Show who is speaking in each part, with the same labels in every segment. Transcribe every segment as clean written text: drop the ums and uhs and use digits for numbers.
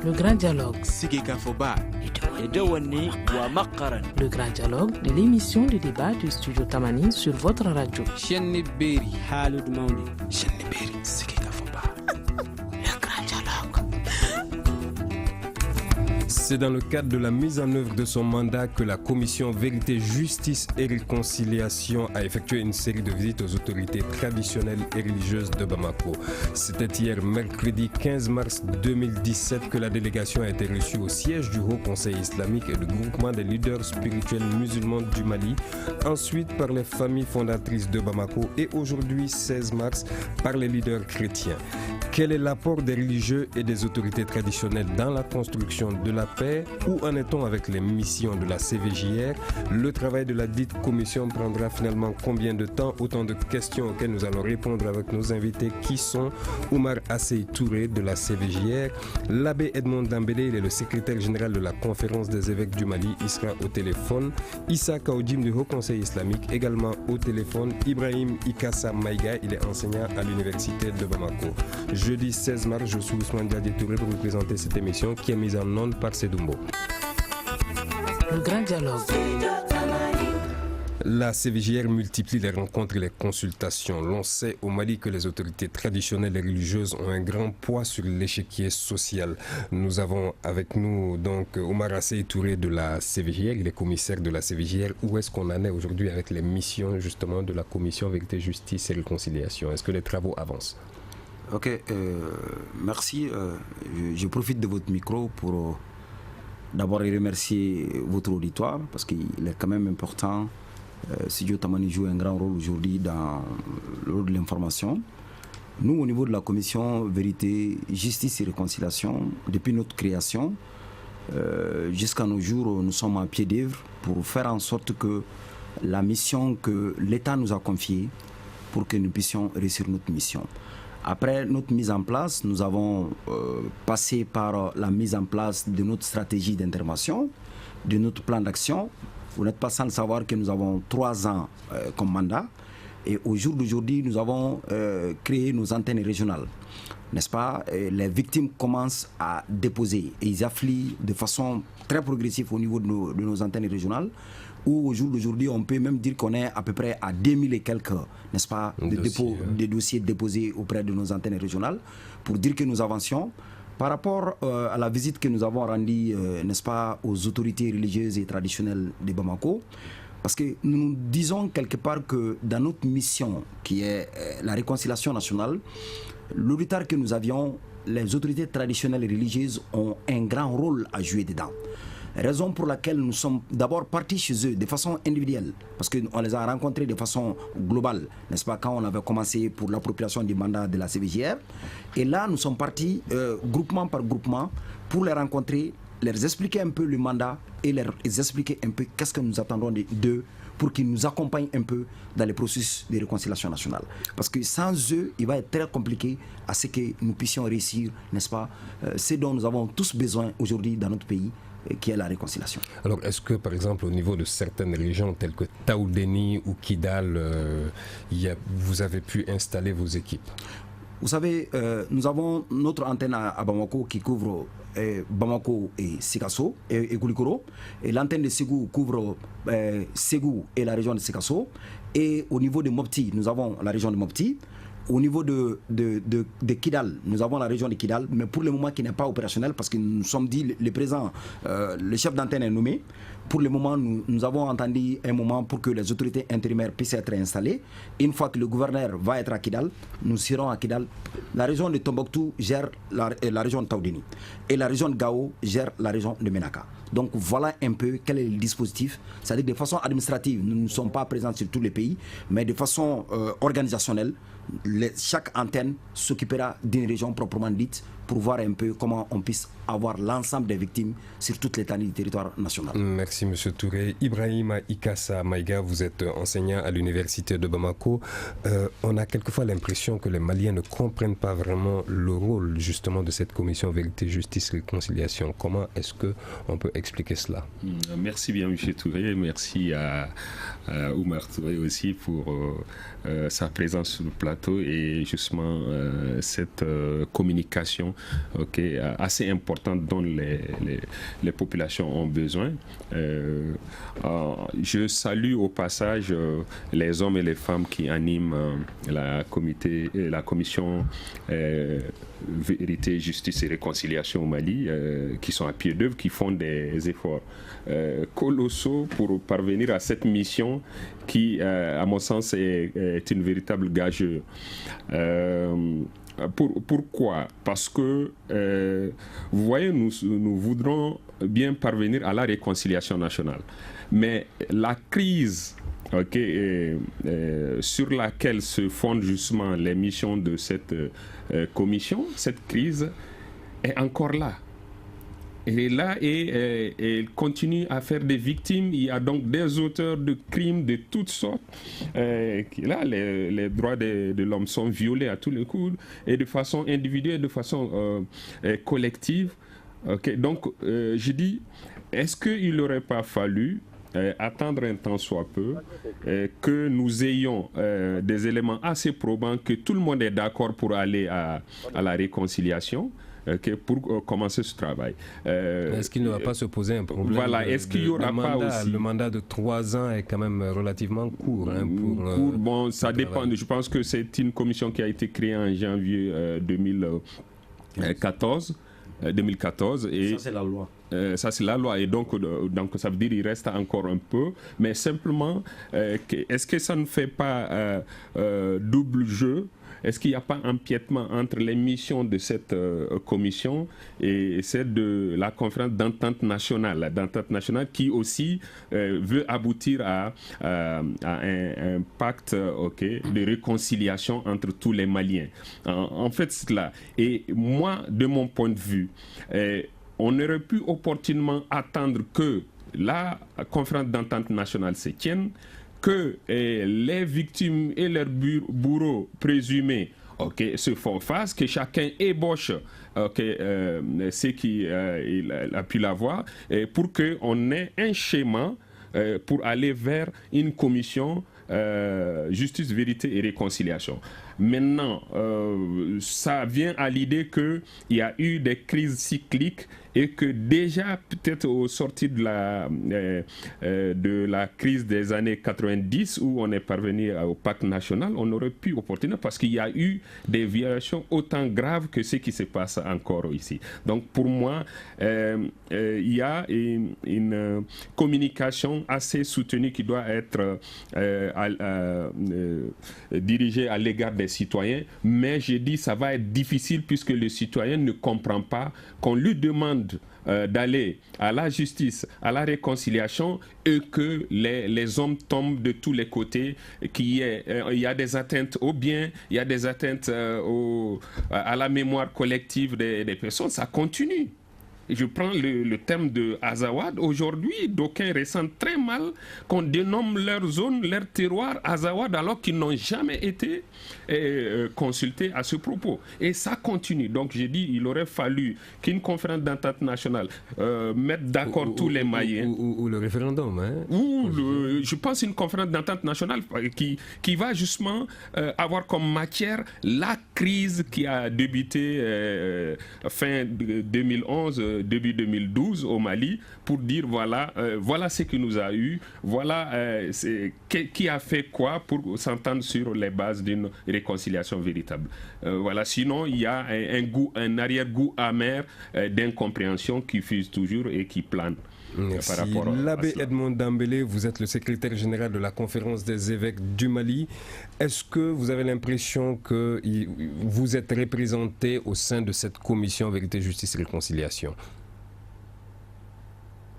Speaker 1: Le grand dialogue. Le grand dialogue de l'émission de débat du studio Tamani sur votre radio. Le grand dialogue.
Speaker 2: C'est dans le cadre de la mise en œuvre de son mandat que la commission Vérité, Justice et Réconciliation a effectué une série de visites aux autorités traditionnelles et religieuses de Bamako. C'était hier, mercredi 15 mars 2017, que la délégation a été reçue au siège du Haut Conseil islamique et du groupement des leaders spirituels musulmans du Mali, ensuite par les familles fondatrices de Bamako et aujourd'hui, 16 mars, par les leaders chrétiens. Quel est l'apport des religieux et des autorités traditionnelles dans la construction de la paix? Où en est-on avec les missions de la CVJR? Le travail de la dite commission prendra finalement combien de temps? Autant de questions auxquelles nous allons répondre avec nos invités qui sont Oumar Assey Touré de la CVJR, l'abbé Edmond Dambélé, il est le secrétaire général de la conférence des évêques du Mali, il sera au téléphone, Issa Kaoudim du Haut Conseil islamique également au téléphone, Ibrahim Ikassa Maïga, il est enseignant à l'université de Bamako. Jeudi 16 mars, je suis Ousmane Diadé Touré pour vous présenter cette émission qui est mise en onde par Sedumbo.
Speaker 1: Le grand dialogue.
Speaker 2: La CVJR multiplie les rencontres et les consultations. L'on sait au Mali que les autorités traditionnelles et religieuses ont un grand poids sur l'échiquier social. Nous avons avec nous donc Oumar Assey Touré de la CVJR, il est commissaire de la CVJR. Où est-ce qu'on en est aujourd'hui avec les missions justement de la commission Vérité, Justice et Réconciliation? Est-ce que les travaux avancent?
Speaker 3: Ok, merci. Je profite de votre micro pour d'abord remercier votre auditoire parce qu'il est quand même important. Studio Tamani joue un grand rôle aujourd'hui dans le rôle de l'information. Nous, au niveau de la commission Vérité, Justice et Réconciliation, depuis notre création, jusqu'à nos jours, nous sommes à pied d'œuvre pour faire en sorte que la mission que l'État nous a confiée, pour que nous puissions réussir notre mission. Après notre mise en place, nous avons passé par la mise en place de notre stratégie d'intervention, de notre plan d'action. Vous n'êtes pas sans le savoir que nous avons 3 ans comme mandat. Et au jour d'aujourd'hui, nous avons créé nos antennes régionales. N'est-ce pas? Les victimes commencent à déposer et ils affluent de façon très progressive au niveau de nos antennes régionales. Où au jour d'aujourd'hui, on peut même dire qu'on est à peu près à 2000 et quelques, n'est-ce pas, de dossiers déposés auprès de nos antennes régionales, pour dire que nous avancions. Par rapport à la visite que nous avons rendue, n'est-ce pas, aux autorités religieuses et traditionnelles de Bamako, parce que nous disons quelque part que dans notre mission, qui est la réconciliation nationale, le retard que nous avions, les autorités traditionnelles et religieuses ont un grand rôle à jouer dedans. Raison pour laquelle nous sommes d'abord partis chez eux de façon individuelle, parce qu'on les a rencontrés de façon globale, n'est-ce pas, quand on avait commencé pour l'appropriation du mandat de la CVJR. Et là, nous sommes partis groupement par groupement pour les rencontrer, leur expliquer un peu le mandat et leur expliquer un peu qu'est-ce que nous attendons d'eux pour qu'ils nous accompagnent un peu dans le processus de réconciliation nationale. Parce que sans eux, il va être très compliqué à ce que nous puissions réussir, n'est-ce pas, ce dont nous avons tous besoin aujourd'hui dans notre pays, qui est la réconciliation.
Speaker 2: Alors, est-ce que, par exemple, au niveau de certaines régions telles que Taoudéni ou Kidal, vous avez pu installer vos équipes?
Speaker 3: Vous savez, nous avons notre antenne à Bamako qui couvre Bamako et Sikasso et Goulikoro. Et l'antenne de Ségou couvre Ségou et la région de Sikasso. Et au niveau de Mopti, nous avons la région de Mopti. Au niveau de Kidal, nous avons la région de Kidal, mais pour le moment qui n'est pas opérationnel parce que nous sommes dit, le chef d'antenne est nommé. Pour le moment, nous avons entendu un moment pour que les autorités intérimaires puissent être installées. Une fois que le gouverneur va être à Kidal, nous serons à Kidal. La région de Tombouctou gère la région de Taoudéni. Et la région de Gao gère la région de Menaka. Donc voilà un peu quel est le dispositif. C'est-à-dire de façon administrative, nous ne sommes pas présents sur tous les pays, mais de façon organisationnelle, chaque antenne s'occupera d'une région proprement dite pour voir un peu comment on puisse avoir l'ensemble des victimes sur toute l'étendue du territoire national.
Speaker 2: Merci M. Touré. Ibrahim Ikassa Maïga, vous êtes enseignant à l'université de Bamako. On a quelquefois l'impression que les Maliens ne comprennent pas vraiment le rôle justement de cette commission Vérité, Justice, Réconciliation. Comment est-ce qu'on peut expliquer cela?
Speaker 4: Merci bien M. Touré, merci à Oumar Touré aussi pour sa présence sur le plateau. plateau et justement cette communication assez importante dont les populations ont besoin. Je salue au passage les hommes et les femmes qui animent la commission Vérité, Justice et Réconciliation au Mali, qui sont à pied d'œuvre, qui font des efforts colossaux pour parvenir à cette mission qui, à mon sens, est une véritable gageure. Pourquoi? Parce que, vous voyez, nous voudrons bien parvenir à la réconciliation nationale. Mais la crise sur laquelle se fondent justement les missions de cette commission, cette crise est encore là. Et là, elle continue à faire des victimes. Il y a donc des auteurs de crimes de toutes sortes. Là, les droits de l'homme sont violés à tous les coups, et de façon individuelle, de façon collective. Donc, je dis, est-ce qu'il n'aurait pas fallu attendre un temps soit peu que nous ayons des éléments assez probants que tout le monde est d'accord pour aller à la réconciliation, pour commencer ce travail.
Speaker 2: Est-ce qu'il ne va pas se poser un problème?
Speaker 4: Voilà, est-ce qu'il n'y aura pas aussi...
Speaker 2: Le mandat de 3 ans est quand même relativement court.
Speaker 4: Bon, ça dépend. Je pense que c'est une commission qui a été créée en janvier 2014. Et
Speaker 3: ça, c'est la loi.
Speaker 4: Ça, c'est la loi. Et donc, ça veut dire qu'il reste encore un peu. Mais simplement, est-ce que ça ne fait pas double jeu? Est-ce qu'il n'y a pas empiètement entre les missions de cette commission et celle de la conférence d'entente nationale, qui aussi veut aboutir à un pacte de réconciliation entre tous les Maliens. En fait, c'est cela. Et moi, de mon point de vue, on aurait pu opportunément attendre que la conférence d'entente nationale se tienne, que les victimes et leurs bourreaux présumés se font face, que chacun ébauche ce qu'il a pu l'avoir, pour qu'on ait un schéma pour aller vers une commission justice, vérité et réconciliation. Maintenant, ça vient à l'idée qu'il y a eu des crises cycliques et que déjà, peut-être au sortir de la crise des années 90, où on est parvenu au pacte national, on aurait pu opportunément, parce qu'il y a eu des violations autant graves que ce qui se passe encore ici. Donc pour moi, il y a une communication assez soutenue qui doit être dirigée à l'égard des citoyens, mais j'ai dit ça va être difficile puisque le citoyen ne comprend pas qu'on lui demande d'aller à la justice, à la réconciliation, et que les hommes tombent de tous les côtés, il y a des atteintes au bien, il y a des atteintes à la mémoire collective des personnes. Ça continue. Je prends le terme de Azawad. Aujourd'hui, d'aucuns ressentent très mal qu'on dénomme leur zone, leur terroir Azawad, alors qu'ils n'ont jamais été consultés à ce propos. Et ça continue. Donc j'ai dit, il aurait fallu qu'une conférence d'entente nationale mette d'accord tous les Maliens.
Speaker 2: Ou le référendum.
Speaker 4: Je pense une conférence d'entente nationale qui va justement avoir comme matière la crise qui a débuté fin 2011, début 2012 au Mali, pour dire voilà ce qui nous a eu, voilà qui a fait quoi pour s'entendre sur les bases d'une réconciliation véritable. Sinon il y a un arrière-goût amer d'incompréhension qui fuse toujours et qui plane.
Speaker 2: Merci. L'abbé Edmond Dambélé, vous êtes le secrétaire général de la conférence des évêques du Mali. Est-ce que vous avez l'impression que vous êtes représenté au sein de cette commission Vérité, Justice et Réconciliation?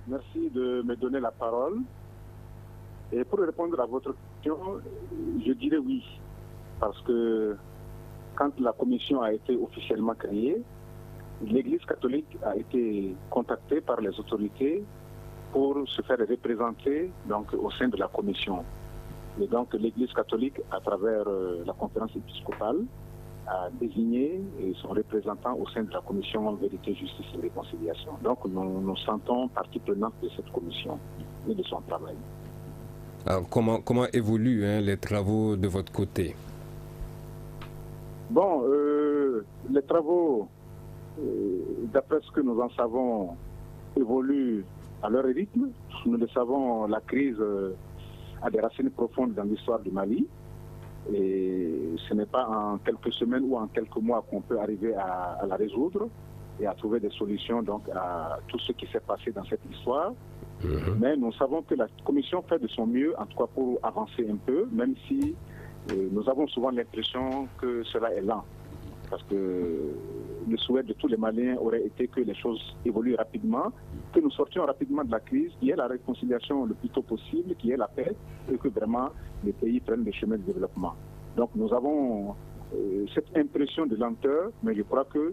Speaker 5: Merci de me donner la parole. Et pour répondre à votre question, je dirais oui. Parce que quand la commission a été officiellement créée, l'Église catholique a été contactée par les autorités pour se faire représenter donc, au sein de la commission. Et donc l'Église catholique, à travers la conférence épiscopale, a désigné son représentant au sein de la commission Vérité, Justice et Réconciliation. Donc nous nous sentons partie prenante de cette commission et de son travail.
Speaker 2: Alors, comment évoluent les travaux de votre côté?
Speaker 5: Bon, les travaux, d'après ce que nous en savons, évoluent à leur rythme. Nous le savons, la crise a des racines profondes dans l'histoire du Mali. Et ce n'est pas en quelques semaines ou en quelques mois qu'on peut arriver à la résoudre et à trouver des solutions donc, à tout ce qui s'est passé dans cette histoire. Mais nous savons que la Commission fait de son mieux, en tout cas pour avancer un peu, même si nous avons souvent l'impression que cela est lent. Parce que le souhait de tous les Maliens aurait été que les choses évoluent rapidement, que nous sortions rapidement de la crise, qu'il y ait la réconciliation le plus tôt possible, qu'il y ait la paix et que vraiment les pays prennent le chemin de développement. Donc nous avons cette impression de lenteur, mais je crois que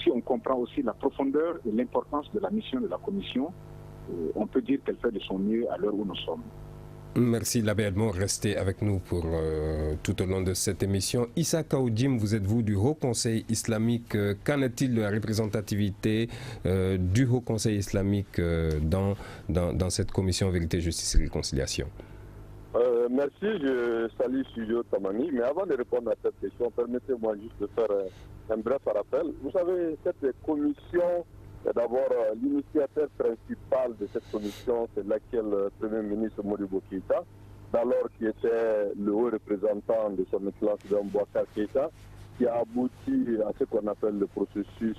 Speaker 5: si on comprend aussi la profondeur et l'importance de la mission de la Commission, on peut dire qu'elle fait de son mieux à l'heure où nous sommes.
Speaker 2: Merci l'abbé Edmond, restez avec nous pour tout au long de cette émission. Issa Kaoudim, vous êtes vous du Haut Conseil islamique. Qu'en est-il de la représentativité du Haut Conseil islamique dans cette commission Vérité, Justice et Réconciliation?
Speaker 6: Merci, je salue Studio Tamani. Mais avant de répondre à cette question, permettez-moi juste de faire un bref rappel. Vous savez, cette commission, d'abord, l'initiateur principal de cette commission, c'est laquelle le Premier ministre Modibo Keïta, d'alors qui était le haut représentant de son excellence Boubacar Keïta, qui a abouti à ce qu'on appelle le processus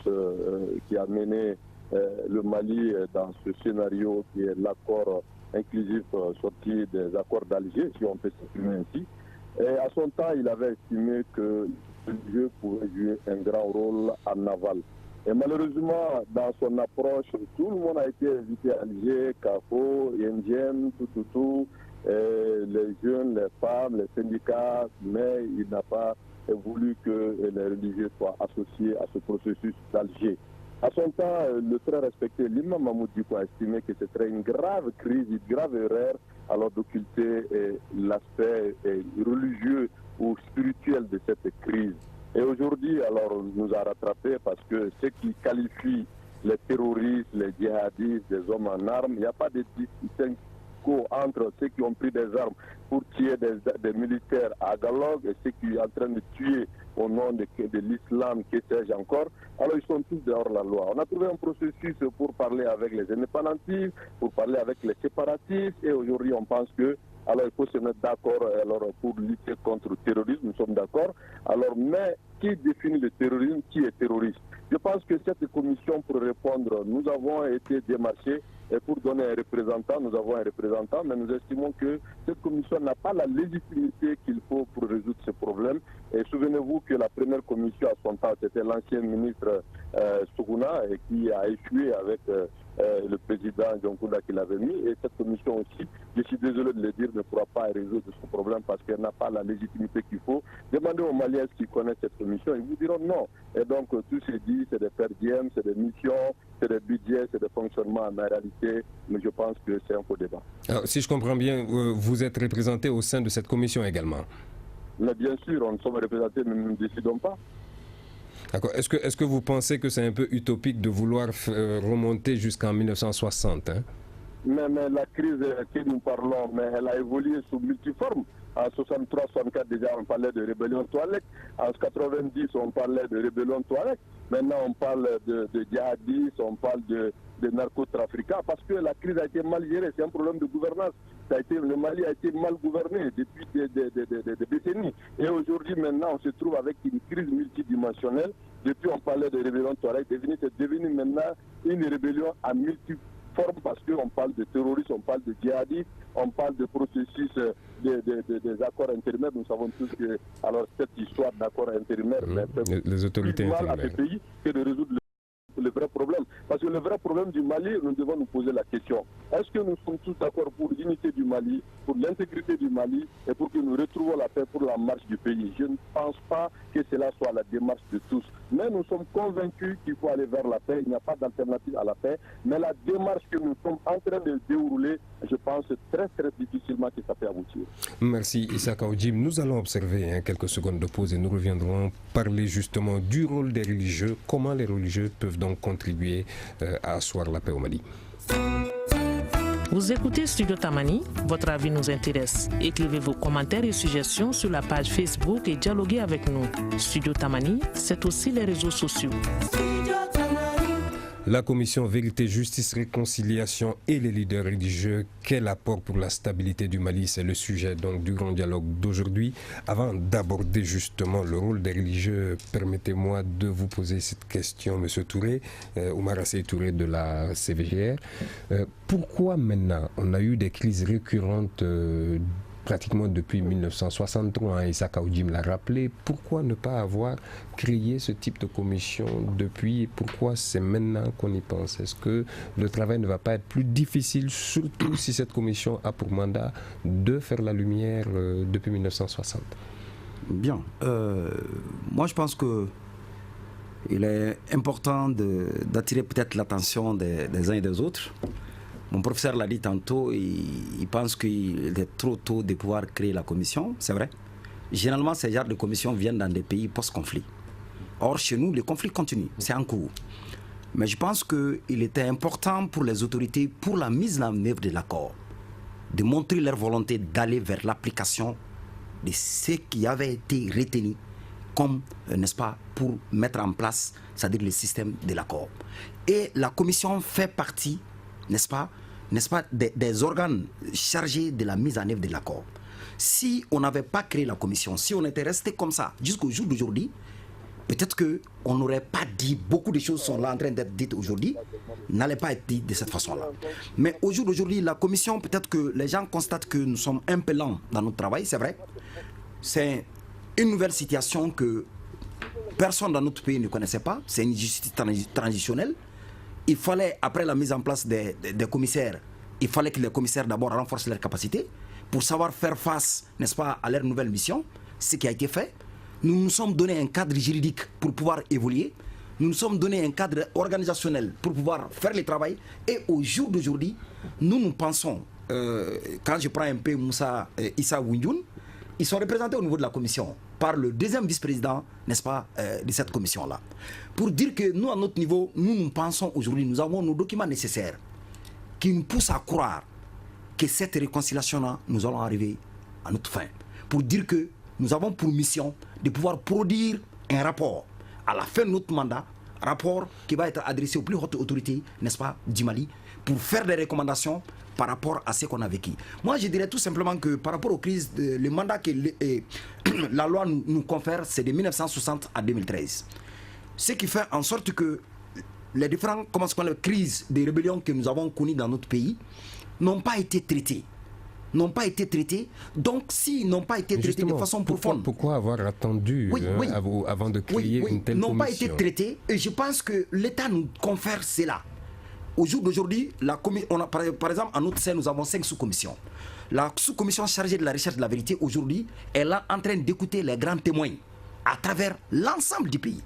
Speaker 6: qui a mené le Mali dans ce scénario qui est l'accord inclusif sorti des accords d'Alger, si on peut s'exprimer ainsi. Et à son temps, il avait estimé que le jeu pouvait jouer un grand rôle en aval. Et malheureusement, dans son approche, tout le monde a été invité à Alger, CAFO, INGM, tout, les jeunes, les femmes, les syndicats, mais il n'a pas voulu que les religieux soient associés à ce processus d'Alger. À son temps, le très respecté l'imam Mahmoud Diko a estimé que ce serait une grave crise, une grave erreur, alors d'occulter l'aspect religieux ou spirituel de cette crise. Et aujourd'hui, alors, nous a rattrapé parce que ceux qui qualifient les terroristes, les djihadistes, des hommes en armes, il n'y a pas de distinction entre ceux qui ont pris des armes pour tuer des militaires à Galog et ceux qui sont en train de tuer au nom de l'islam, que sais-je encore. Alors ils sont tous dehors la loi. On a trouvé un processus pour parler avec les indépendantistes, pour parler avec les séparatistes, et aujourd'hui on pense que alors il faut se mettre d'accord pour lutter contre le terrorisme, nous sommes d'accord. Alors, mais qui définit le terrorisme, qui est terroriste? Je pense que cette commission, pour répondre, nous avons été démarchés et pour donner un représentant, nous avons un représentant, mais nous estimons que cette commission n'a pas la légitimité qu'il faut pour résoudre ce problème. Et souvenez-vous que la première commission à son temps, c'était l'ancien ministre Sougouna qui a échoué avec le président Djonkouda qui l'avait mis. Et cette commission aussi, je suis désolé de le dire, ne pourra pas résoudre ce problème parce qu'elle n'a pas la légitimité qu'il faut. Demandez aux Maliens qui connaissent cette commission, ils vous diront non. Et donc tout se dit, c'est des per diem, c'est des missions, c'est des budgets, c'est des fonctionnements. Mais en réalité, mais je pense que c'est un faux débat.
Speaker 2: Alors, si je comprends bien, vous êtes représenté au sein de cette commission également?
Speaker 6: Mais bien sûr, on sommes représentés, mais nous ne décidons pas.
Speaker 2: D'accord. Est-ce que vous pensez que c'est un peu utopique de vouloir remonter jusqu'en 1960
Speaker 6: mais la crise que nous parlons, mais elle a évolué sous multiformes. En 63-64 déjà on parlait de rébellion Touareg. En 90 on parlait de rébellion Touareg. Maintenant on parle de djihadistes, on parle de narcotrafiquants parce que la crise a été mal gérée. C'est un problème de gouvernance. Le Mali a été mal gouverné depuis des décennies. Et aujourd'hui maintenant on se trouve avec une crise multidimensionnelle. Depuis on parlait de rébellion Touareg, c'est devenu maintenant une rébellion à multiples formes parce qu'on parle de terroristes, on parle de djihadistes, on parle de processus des accords intérimaires. Nous savons tous que alors cette histoire d'accords intérimaires
Speaker 2: les autorités
Speaker 6: plus mal à
Speaker 2: intérimaires
Speaker 6: ce pays que de résoudre le vrai problème. Parce que le vrai problème du Mali, nous devons nous poser la question. Est-ce que nous sommes tous d'accord pour l'unité du Mali, pour l'intégrité du Mali et pour que nous retrouvons la paix pour la marche du pays? Je ne pense pas que cela soit la démarche de tous. Mais nous sommes convaincus qu'il faut aller vers la paix. Il n'y a pas d'alternative à la paix. Mais la démarche que nous sommes en train de dérouler, je pense très très difficilement que ça peut aboutir.
Speaker 2: Merci Issa Kaoudim. Nous allons observer quelques secondes de pause et nous reviendrons parler justement du rôle des religieux, comment les religieux peuvent donc contribuer à asseoir la paix au Mali.
Speaker 1: Vous écoutez Studio Tamani, votre avis nous intéresse. Écrivez vos commentaires et suggestions sur la page Facebook et dialoguez avec nous. Studio Tamani, c'est aussi les réseaux sociaux.
Speaker 2: La commission Vérité, Justice, Réconciliation et les leaders religieux, quel apport pour la stabilité du Mali? C'est le sujet donc du grand dialogue d'aujourd'hui. Avant d'aborder justement le rôle des religieux, permettez-moi de vous poser cette question, M. Touré, Oumar Assey Touré de la CVGR. Pourquoi maintenant on a eu des crises récurrentes pratiquement depuis 1963, Issa Kaoudim l'a rappelé, pourquoi ne pas avoir créé ce type de commission depuis? Pourquoi c'est maintenant qu'on y pense? Est-ce que le travail ne va pas être plus difficile, surtout si cette commission a pour mandat de faire la lumière depuis 1960?
Speaker 3: Bien. Moi, je pense que il est important d'attirer peut-être l'attention des uns et des autres. Mon professeur l'a dit tantôt, il pense qu'il est trop tôt de pouvoir créer la commission, c'est vrai. Généralement, ces genres de commissions viennent dans des pays post-conflit. Or, chez nous, le conflit continue, c'est en cours. Mais je pense qu'il était important pour les autorités, pour la mise en œuvre de l'accord, de montrer leur volonté d'aller vers l'application de ce qui avait été retenu comme, n'est-ce pas, pour mettre en place, c'est-à-dire le système de l'accord. Et la commission fait partie, n'est-ce pas, des organes chargés de la mise en œuvre de l'accord. Si on n'avait pas créé la commission, si on était resté comme ça jusqu'au jour d'aujourd'hui, peut-être qu'on n'aurait pas dit, beaucoup de choses sont là en train d'être dites aujourd'hui, n'allaient pas être dites de cette façon-là. Mais au jour d'aujourd'hui, la commission, peut-être que les gens constatent que nous sommes un peu lents dans notre travail, c'est vrai. C'est une nouvelle situation que personne dans notre pays ne connaissait pas, c'est une justice transitionnelle. Il fallait, après la mise en place des commissaires, il fallait que les commissaires d'abord renforcent leurs capacités pour savoir faire face, n'est-ce pas, à leur nouvelle mission, ce qui a été fait. Nous nous sommes donné un cadre juridique pour pouvoir évoluer. Nous nous sommes donné un cadre organisationnel pour pouvoir faire le travail. Et au jour d'aujourd'hui, nous pensons, quand je prends un peu Issa Windjoun, ils sont représentés au niveau de la commission par le deuxième vice-président, n'est-ce pas, de cette commission-là. Pour dire que nous, à notre niveau, nous pensons aujourd'hui, nous avons nos documents nécessaires qui nous poussent à croire que cette réconciliation-là, nous allons arriver à notre fin. Pour dire que nous avons pour mission de pouvoir produire un rapport à la fin de notre mandat, rapport qui va être adressé aux plus hautes autorités, n'est-ce pas, du Mali, pour faire des recommandations par rapport à ce qu'on a vécu. Moi, je dirais tout simplement que par rapport aux crises, le mandat que la loi nous confère, c'est de 1960 à 2013. Ce qui fait en sorte que les différentes crises de rébellions que nous avons connues dans notre pays n'ont pas été traitées. Donc s'ils n'ont pas été traités de façon profonde.
Speaker 2: Pourquoi avoir attendu avant de créer une telle commission?
Speaker 3: N'ont pas été traités, et je pense que l'État nous confère cela. Au jour d'aujourd'hui, par exemple, en notre sein, nous avons 5 sous-commissions. La sous-commission chargée de la recherche de la vérité, aujourd'hui, elle est en train d'écouter les grands témoins à travers l'ensemble du pays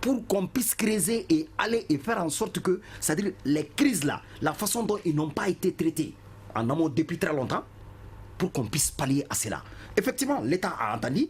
Speaker 3: pour qu'on puisse creuser et aller et faire en sorte que, c'est-à-dire les crises-là, la façon dont ils n'ont pas été traités en amont depuis très longtemps, pour qu'on puisse pallier à cela. Effectivement, l'État a entendu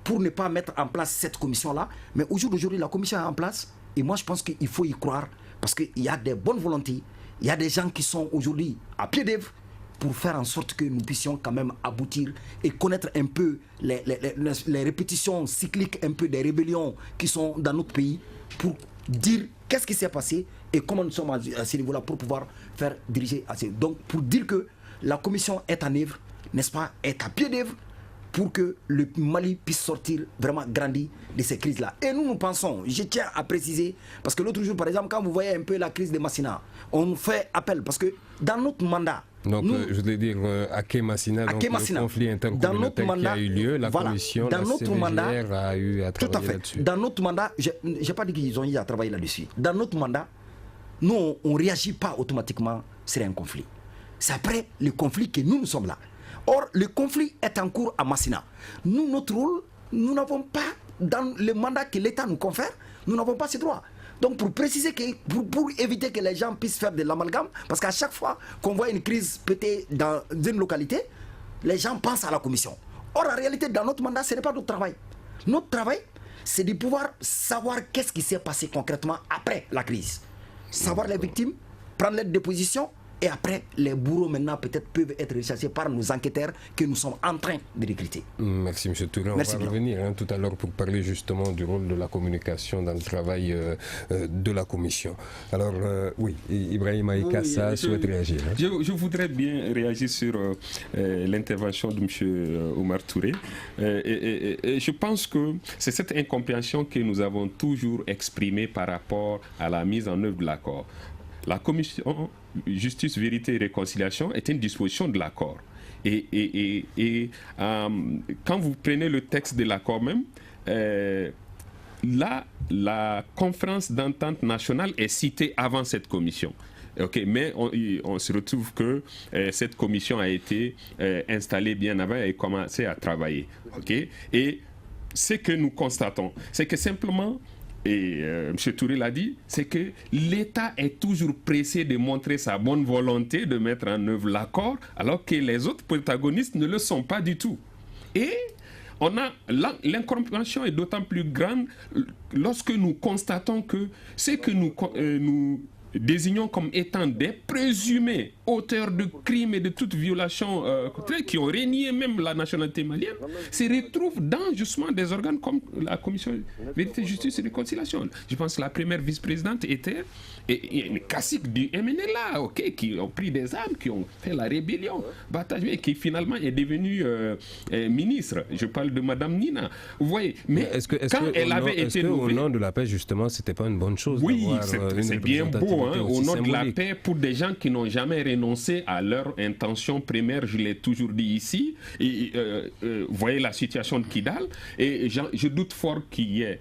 Speaker 3: pour ne pas mettre en place cette commission-là, mais au jour d'aujourd'hui, la commission est en place, et moi je pense qu'il faut y croire, parce qu'il y a des bonnes volontés, il y a des gens qui sont aujourd'hui à pied d'œuvre pour faire en sorte que nous puissions quand même aboutir et connaître un peu les répétitions cycliques un peu des rébellions qui sont dans notre pays, pour dire qu'est-ce qui s'est passé et comment nous sommes à ce niveau-là pour pouvoir faire diriger à ce. Donc pour dire que la commission est en œuvre, n'est-ce pas, est à pied d'œuvre pour que le Mali puisse sortir vraiment grandi de ces crises-là. Et nous pensons, je tiens à préciser, parce que l'autre jour, par exemple, quand vous voyez un peu la crise de Massina, on fait appel, parce que dans notre mandat...
Speaker 2: Donc, je voulais dire, à Kémassina, donc le conflit intercommunautaire qui a eu lieu, la commission, la CVGR a eu à travailler là-dessus.
Speaker 3: Dans notre mandat, je n'ai pas dit qu'ils ont eu à travailler là-dessus. Dans notre mandat, nous, on ne réagit pas automatiquement sur un conflit. C'est après le conflit que nous sommes là. Or, le conflit est en cours à Massina. Nous, notre rôle, nous n'avons pas, dans le mandat que l'État nous confère, nous n'avons pas ce droit. Donc, pour préciser que, pour éviter que les gens puissent faire de l'amalgame, parce qu'à chaque fois qu'on voit une crise péter dans une localité, les gens pensent à la commission. Or, en réalité, dans notre mandat, ce n'est pas notre travail. Notre travail, c'est de pouvoir savoir qu'est-ce qui s'est passé concrètement après la crise. Savoir les victimes, prendre l'aide de position Et après, les bourreaux maintenant peut-être peuvent être recherchés par nos enquêteurs que nous sommes en train de recruter.
Speaker 2: Merci M. Touré. On va revenir tout à l'heure pour parler justement du rôle de la communication dans le travail de la commission. Alors, oui, Ibrahim Aïkassa souhaite réagir.
Speaker 4: Je voudrais bien réagir sur l'intervention de M. Omar Touré. Et je pense que c'est cette incompréhension que nous avons toujours exprimée par rapport à la mise en œuvre de l'accord. La commission Justice, Vérité et Réconciliation est une disposition de l'accord. Et quand vous prenez le texte de l'accord même, là, la conférence d'entente nationale est citée avant cette commission. Okay, mais on se retrouve que cette commission a été installée bien avant et commencé à travailler. Okay? Et ce que nous constatons, c'est que simplement, et M. Touré l'a dit, c'est que l'État est toujours pressé de montrer sa bonne volonté de mettre en œuvre l'accord, alors que les autres protagonistes ne le sont pas du tout. Et l'incompréhension est d'autant plus grande lorsque nous constatons que ce que nous désignons comme étant des présumés auteurs de crimes et de toute violation qui ont régné même la nationalité malienne, se retrouvent dans justement des organes comme la commission Vérité, Justice et Réconciliation. Je pense que la première vice-présidente était une cacique du MNLA, qui ont pris des armes, qui ont fait la rébellion, et qui finalement est devenue ministre. Je parle de Madame Nina. Vous voyez, mais quand elle avait été nommée...
Speaker 2: Au nom de la paix, justement, c'était pas une bonne chose.
Speaker 4: Oui, c'est bien beau. Au nom de la paix, pour des gens qui n'ont jamais renoncé à leur intention primaire, je l'ai toujours dit ici, et vous voyez la situation de Kidal, et je doute fort qu'il y ait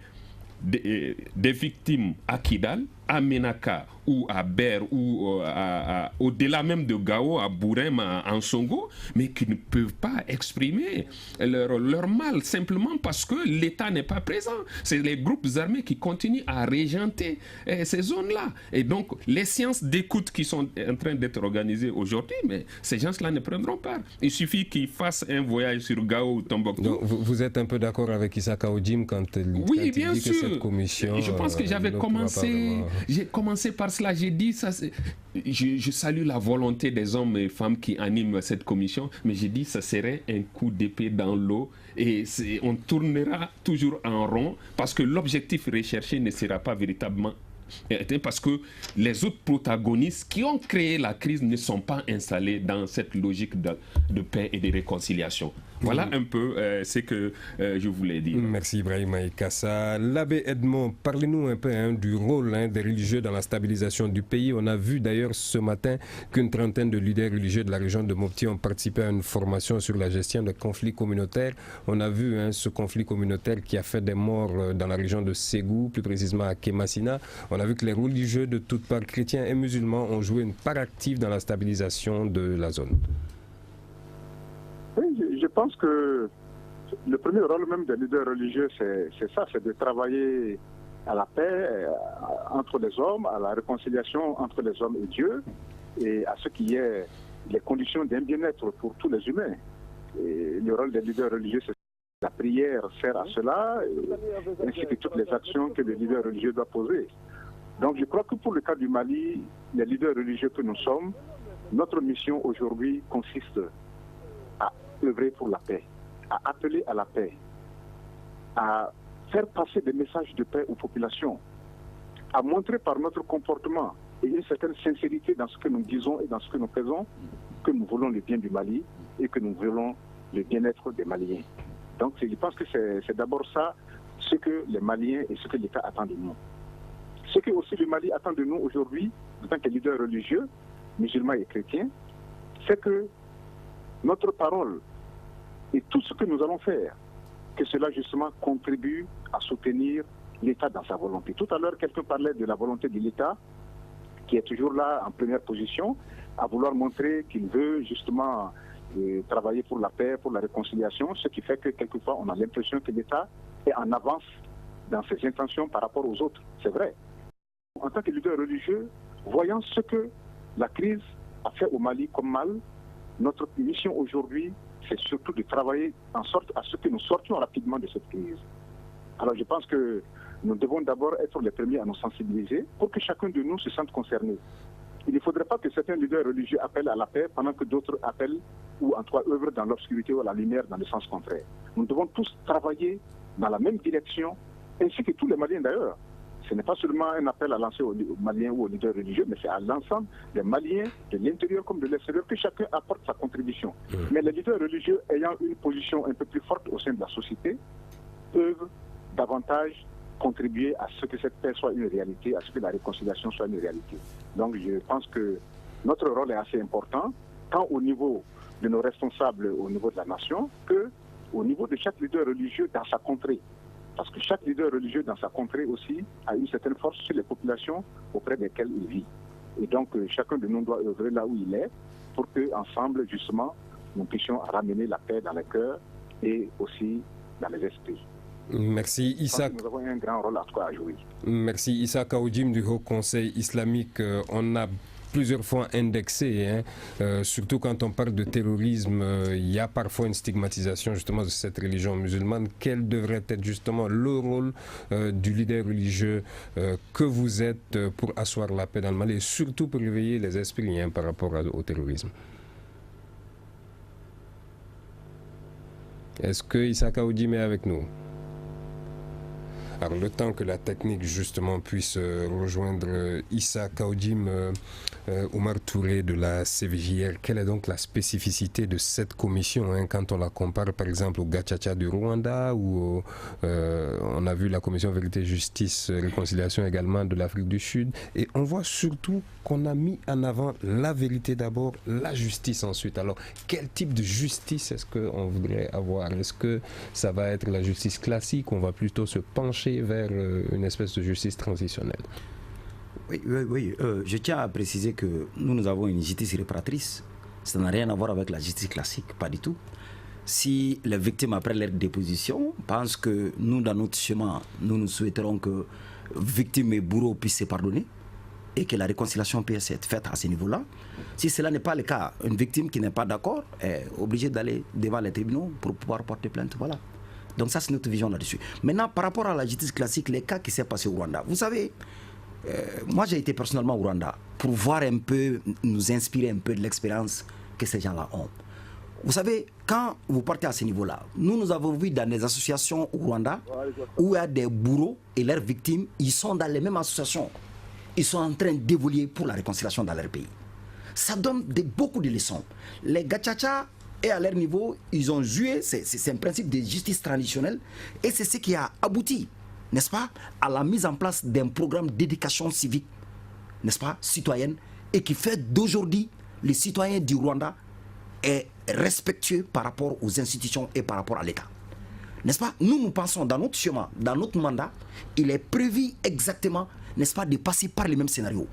Speaker 4: des victimes à Kidal, à Menaka ou à Ber ou au-delà même de Gao, à Bourem, en Songo, mais qui ne peuvent pas exprimer leur mal simplement parce que l'État n'est pas présent. C'est les groupes armés qui continuent à régenter ces zones-là. Et donc, les séances d'écoute qui sont en train d'être organisées aujourd'hui, mais ces gens-là ne prendront pas. Il suffit qu'ils fassent un voyage sur Gao ou Tombouctou.
Speaker 2: Donc, vous êtes un peu d'accord avec Issa Kaoudjim quand il
Speaker 4: dit
Speaker 2: que cette commission...
Speaker 4: Je pense que j'avais commencé... J'ai commencé par cela, j'ai dit ça. Je salue la volonté des hommes et femmes qui animent cette commission, mais j'ai dit ça serait un coup d'épée dans l'eau et on tournera toujours en rond parce que l'objectif recherché ne sera pas véritablement parce que les autres protagonistes qui ont créé la crise ne sont pas installés dans cette logique de paix et de réconciliation. Voilà un peu ce que je voulais dire.
Speaker 2: Merci Ibrahim Aïkassa. L'abbé Edmond, parlez-nous un peu du rôle des religieux dans la stabilisation du pays. On a vu d'ailleurs ce matin qu'une trentaine de leaders religieux de la région de Mopti ont participé à une formation sur la gestion de conflits communautaires. On a vu ce conflit communautaire qui a fait des morts dans la région de Ségou, plus précisément à Kémassina. On a vu que les religieux de toutes parts, chrétiens et musulmans, ont joué une part active dans la stabilisation de la zone.
Speaker 5: Oui, je pense que le premier rôle même des leaders religieux, c'est ça, c'est de travailler à la paix entre les hommes, à la réconciliation entre les hommes et Dieu, et à ce qu'il y ait les conditions d'un bien-être pour tous les humains. Et le rôle des leaders religieux, c'est la prière sert à cela, ainsi que toutes les actions que le leader religieux doit poser. Donc je crois que pour le cas du Mali, les leaders religieux que nous sommes, notre mission aujourd'hui consiste à œuvrer pour la paix, à appeler à la paix, à faire passer des messages de paix aux populations, à montrer par notre comportement et une certaine sincérité dans ce que nous disons et dans ce que nous faisons que nous voulons le bien du Mali et que nous voulons le bien-être des Maliens. Donc je pense que c'est d'abord ça ce que les Maliens et ce que l'État attend de nous. Ce que aussi le Mali attend de nous aujourd'hui, en tant que leader religieux, musulmans et chrétiens, c'est que notre parole et tout ce que nous allons faire, que cela justement contribue à soutenir l'État dans sa volonté. Tout à l'heure, quelqu'un parlait de la volonté de l'État, qui est toujours là en première position, à vouloir montrer qu'il veut justement travailler pour la paix, pour la réconciliation, ce qui fait que quelquefois on a l'impression que l'État est en avance dans ses intentions par rapport aux autres. C'est vrai. En tant que leader religieux, voyant ce que la crise a fait au Mali comme mal, notre mission aujourd'hui, c'est surtout de travailler en sorte à ce que nous sortions rapidement de cette crise. Alors je pense que nous devons d'abord être les premiers à nous sensibiliser pour que chacun de nous se sente concerné. Il ne faudrait pas que certains leaders religieux appellent à la paix pendant que d'autres appellent ou en tout cas œuvrent dans l'obscurité ou à la lumière dans le sens contraire. Nous devons tous travailler dans la même direction, ainsi que tous les Maliens d'ailleurs. Ce n'est pas seulement un appel à lancer aux Maliens ou aux leaders religieux, mais c'est à l'ensemble des Maliens, de l'intérieur comme de l'extérieur, que chacun apporte sa contribution. Mais les leaders religieux ayant une position un peu plus forte au sein de la société peuvent davantage contribuer à ce que cette paix soit une réalité, à ce que la réconciliation soit une réalité. Donc je pense que notre rôle est assez important, tant au niveau de nos responsables, au niveau de la nation, que au niveau de chaque leader religieux dans sa contrée. Parce que chaque leader religieux dans sa contrée aussi a une certaine force sur les populations auprès desquelles il vit. Et donc chacun de nous doit œuvrer là où il est pour qu'ensemble, justement, nous puissions ramener la paix dans les cœurs et aussi dans les esprits.
Speaker 2: Merci Issa.
Speaker 5: Nous avons un grand rôle à jouer.
Speaker 2: Merci Issa Kaoudim du Haut Conseil islamique. On a plusieurs fois indexé, surtout quand on parle de terrorisme, il y a parfois une stigmatisation justement de cette religion musulmane. Quel devrait être justement le rôle du leader religieux que vous êtes pour asseoir la paix dans le Mali et surtout pour réveiller les esprits par rapport au terrorisme? Est-ce que Issa Kaoudim est avec nous? Alors, le temps que la technique justement puisse rejoindre Issa Kaoudim, Oumar Touré de la CVJR, quelle est donc la spécificité de cette commission quand on la compare par exemple au Gachacha du Rwanda ou on a vu la commission Vérité, Justice, Réconciliation également de l'Afrique du Sud, et on voit surtout qu'on a mis en avant la vérité d'abord, la justice ensuite. Alors, quel type de justice est-ce qu'on voudrait avoir? Est-ce que ça va être la justice classique ou on va plutôt se pencher vers une espèce de justice transitionnelle?
Speaker 3: Oui. Je tiens à préciser que nous avons une justice réparatrice. Ça n'a rien à voir avec la justice classique, pas du tout. Si les victimes, après leur déposition, pensent que nous, dans notre chemin, nous souhaiterons que victimes et bourreaux puissent se pardonner et que la réconciliation puisse être faite à ce niveau-là. Si cela n'est pas le cas, une victime qui n'est pas d'accord est obligée d'aller devant les tribunaux pour pouvoir porter plainte. Voilà. Donc ça, c'est notre vision là-dessus. Maintenant, par rapport à la justice classique, les cas qui s'est passé au Rwanda, vous savez, moi j'ai été personnellement au Rwanda pour voir un peu, nous inspirer un peu de l'expérience que ces gens-là ont. Vous savez, quand vous partez à ce niveau-là, nous avons vu dans des associations au Rwanda où il y a des bourreaux et leurs victimes, ils sont dans les mêmes associations. Ils sont en train d'évoluer pour la réconciliation dans leur pays. Ça donne beaucoup de leçons. Les Gachacha, et à leur niveau, ils ont joué, c'est un principe de justice traditionnelle, et c'est ce qui a abouti, n'est-ce pas, à la mise en place d'un programme d'éducation civique, n'est-ce pas, citoyenne, et qui fait d'aujourd'hui les citoyens du Rwanda est respectueux par rapport aux institutions et par rapport à l'État. N'est-ce pas? Nous pensons dans notre chemin, dans notre mandat, il est prévu exactement, n'est-ce pas, de passer par les mêmes scénarios,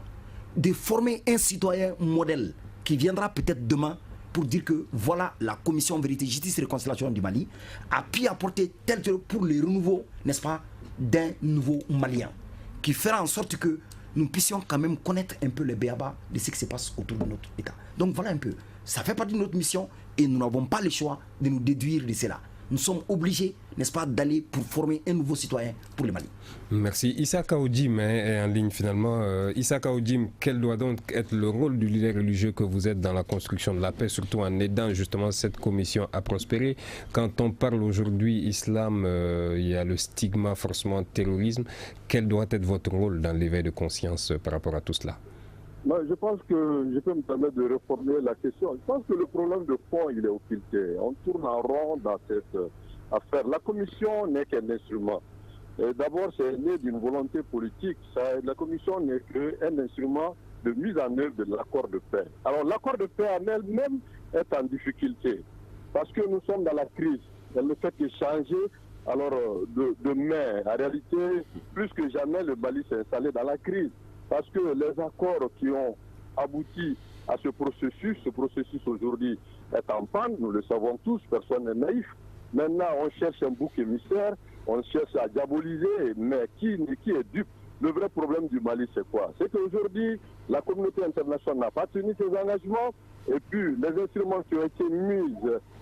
Speaker 3: de former un citoyen modèle qui viendra peut-être demain pour dire que voilà, la commission Vérité, Justice et Réconciliation du Mali a pu apporter tel que pour le renouveau, n'est-ce pas, d'un nouveau Malien, qui fera en sorte que nous puissions quand même connaître un peu le béaba de ce qui se passe autour de notre État. Donc voilà un peu, ça fait partie de notre mission et nous n'avons pas le choix de nous déduire de cela. Nous sommes obligés, n'est-ce pas, d'aller pour former un nouveau citoyen pour le Mali.
Speaker 2: Merci. Issa Kaoudim est en ligne finalement. Issa Kaoudim, quel doit donc être le rôle du leader religieux que vous êtes dans la construction de la paix, surtout en aidant justement cette commission à prospérer? Quand on parle aujourd'hui islam, il y a le stigma forcément terrorisme. Quel doit être votre rôle dans l'éveil de conscience par rapport à tout cela?
Speaker 6: Moi, je pense que je peux me permettre de reformuler la question. Je pense que le problème de fond, il est occulté. On tourne en rond dans cette affaire. La commission n'est qu'un instrument. D'abord, c'est né d'une volonté politique. La commission n'est qu'un instrument de mise en œuvre de l'accord de paix. Alors, l'accord de paix en elle-même est en difficulté parce que nous sommes dans la crise. Et le fait d'échanger alors de main, en réalité, plus que jamais, le Mali s'est installé dans la crise. Parce que les accords qui ont abouti à ce processus aujourd'hui est en panne, nous le savons tous, personne n'est naïf. Maintenant, on cherche un bouc émissaire, on cherche à diaboliser, mais qui est dupe? Le vrai problème du Mali, c'est quoi? C'est qu'aujourd'hui, la communauté internationale n'a pas tenu ses engagements et puis les instruments qui ont été mis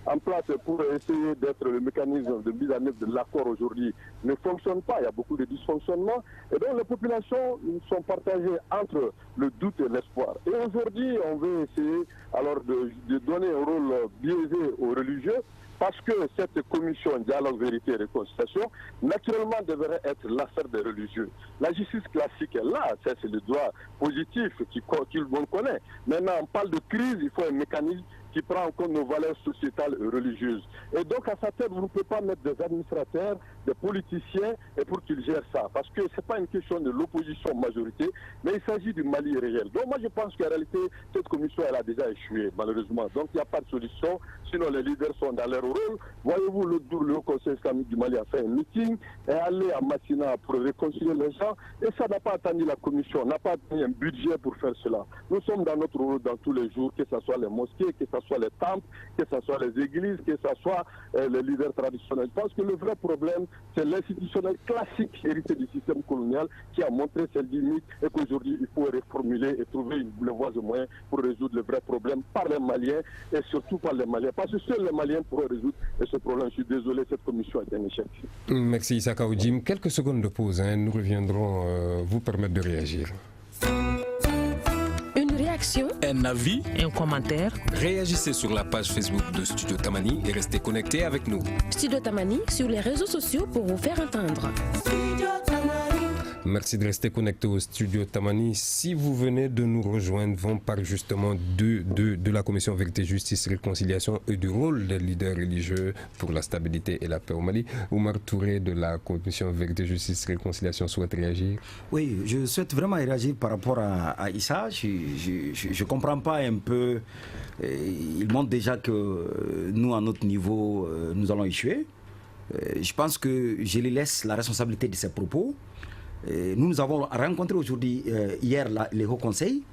Speaker 6: en place pour essayer d'être le mécanisme de mise en œuvre de l'accord aujourd'hui ne fonctionnent pas. Il y a beaucoup de dysfonctionnements. Et donc les populations sont partagées entre le doute et l'espoir. Et aujourd'hui, on veut essayer alors de donner un rôle biaisé aux religieux, parce que cette commission dialogue, vérité et réconciliation, naturellement, devrait être l'affaire des religieux. La justice classique est là, ça c'est le droit positif qu'il connaît. Maintenant, on parle de crise, il faut un mécanisme qui prend en compte nos valeurs sociétales et religieuses. Et donc, à sa tête, vous ne pouvez pas mettre des administrateurs, des politiciens, et pour qu'ils gèrent ça. Parce que ce n'est pas une question de l'opposition majorité, mais il s'agit du Mali réel. Donc, moi, je pense qu'en réalité, cette commission, elle a déjà échoué, malheureusement. Donc, il n'y a pas de solution. Sinon, les leaders sont dans leur rôle. Voyez-vous, le Haut Conseil islamique du Mali a fait un meeting, et allé à Massina pour réconcilier les gens, et ça n'a pas attendu la commission, n'a pas attendu un budget pour faire cela. Nous sommes dans notre rôle dans tous les jours, que ce soit les mosquées, que ce soit les temples, que ce soit les églises, que ce soit les leaders traditionnels. Je pense que le vrai problème, c'est l'institutionnel classique hérité du système colonial qui a montré ses limites et qu'aujourd'hui, il faut reformuler et trouver les voies et moyens pour résoudre le vrai problème par les Maliens et surtout par les Maliens. Parce que seuls les Maliens pourront résoudre ce problème. Je suis désolé, cette commission est un échec.
Speaker 2: Merci Issaka Oudjim. Quelques secondes de pause, nous reviendrons vous permettre de réagir.
Speaker 7: Un avis,
Speaker 1: un commentaire.
Speaker 7: Réagissez sur la page Facebook de Studio Tamani et restez connectés avec nous.
Speaker 8: Studio Tamani sur les réseaux sociaux pour vous faire entendre.
Speaker 2: Merci de rester connecté au Studio Tamani. Si vous venez de nous rejoindre, on parle justement de la Commission Vérité, Justice, Réconciliation et du rôle des leaders religieux pour la stabilité et la paix au Mali. Oumar Touré de la Commission Vérité, Justice, Réconciliation souhaite réagir.
Speaker 3: Oui, je souhaite vraiment réagir par rapport à Issa. Je ne comprends pas un peu. Il montre déjà que nous, à notre niveau, nous allons échouer. Je pense que je lui laisse la responsabilité de ses propos. Nous avons rencontré aujourd'hui, hier, les hauts conseils.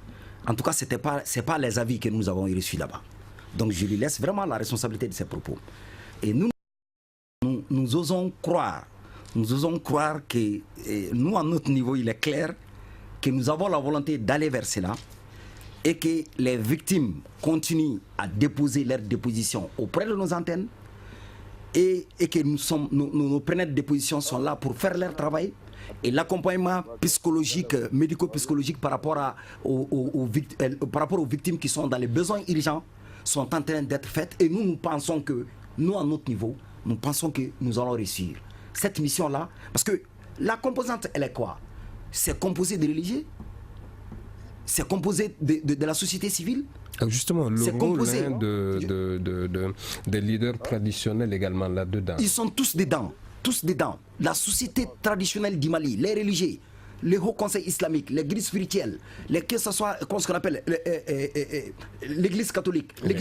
Speaker 3: En tout cas, ce n'est pas les avis que nous avons reçus là-bas. Donc, je lui laisse vraiment la responsabilité de ses propos. Et nous osons croire que nous, à notre niveau, il est clair que nous avons la volonté d'aller vers cela et que les victimes continuent à déposer leurs dépositions auprès de nos antennes et que nos preneurs de déposition sont là pour faire leur travail. Et l'accompagnement psychologique, médico-psychologique par rapport aux victimes qui sont dans les besoins urgents sont en train d'être faits. Et nous pensons que, nous à notre niveau, nous pensons que nous allons réussir cette mission-là. Parce que la composante, elle est quoi? C'est composé de religieux, c'est composé de la société civile.
Speaker 2: Justement, le rôle des leaders traditionnels également là-dedans.
Speaker 3: Ils sont tous dedans. La société traditionnelle du Mali, les religieux, les hauts conseils islamiques, l'église spirituelle, que ce soit ce qu'on appelle l'église catholique, les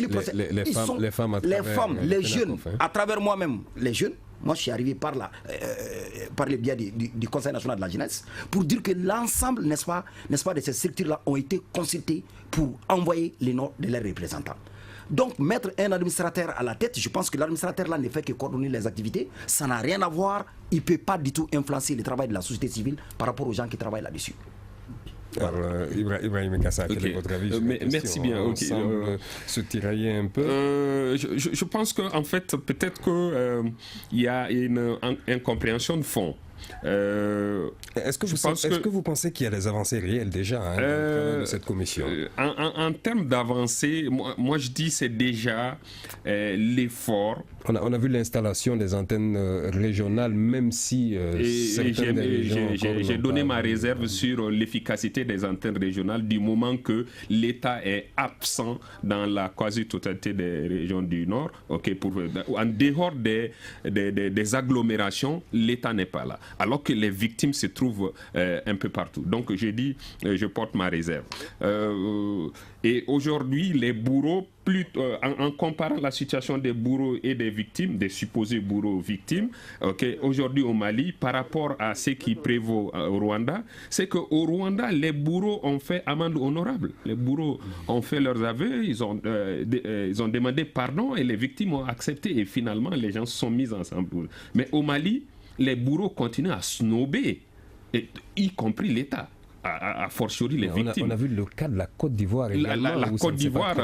Speaker 3: femmes, les jeunes, à travers moi-même, les jeunes. Moi, je suis arrivé par le biais du Conseil national de la jeunesse pour dire que l'ensemble, n'est-ce pas, de ces structures-là ont été consultés pour envoyer les noms de leurs représentants. Donc, mettre un administrateur à la tête, je pense que l'administrateur là ne fait que coordonner les activités. Ça n'a rien à voir. Il ne peut pas du tout influencer le travail de la société civile par rapport aux gens qui travaillent là-dessus.
Speaker 2: Alors, Ibrahim Kassa, quel est votre avis?
Speaker 4: Merci bien.
Speaker 2: On semble se tirailler un peu.
Speaker 4: Je pense qu'en fait, peut-être qu'il y a une incompréhension de fond.
Speaker 2: Est-ce que vous pensez qu'il y a des avancées réelles déjà dans le travail de cette commission?
Speaker 4: En termes d'avancées, moi je dis c'est déjà l'effort.
Speaker 2: On a vu l'installation des antennes régionales, même si
Speaker 4: j'ai donné ma réserve sur l'efficacité des antennes régionales du moment que l'État est absent dans la quasi-totalité des régions du Nord. En dehors des agglomérations, l'État n'est pas là. Alors que les victimes se trouvent un peu partout. Donc j'ai dit, je porte ma réserve. Et aujourd'hui, les bourreaux, en comparant la situation des bourreaux et des victimes, des supposés bourreaux victimes, aujourd'hui au Mali, par rapport à ce qui prévaut au Rwanda, c'est qu'au Rwanda, les bourreaux ont fait amende honorable. Les bourreaux ont fait leurs aveux, ils ont demandé pardon et les victimes ont accepté. Et finalement, les gens se sont mis ensemble. Mais au Mali, les bourreaux continuent à snober, y compris l'État. a fortiori les victimes.
Speaker 2: On a vu le cas de la Côte d'Ivoire également,
Speaker 4: la
Speaker 2: où
Speaker 4: Côte d'Ivoire,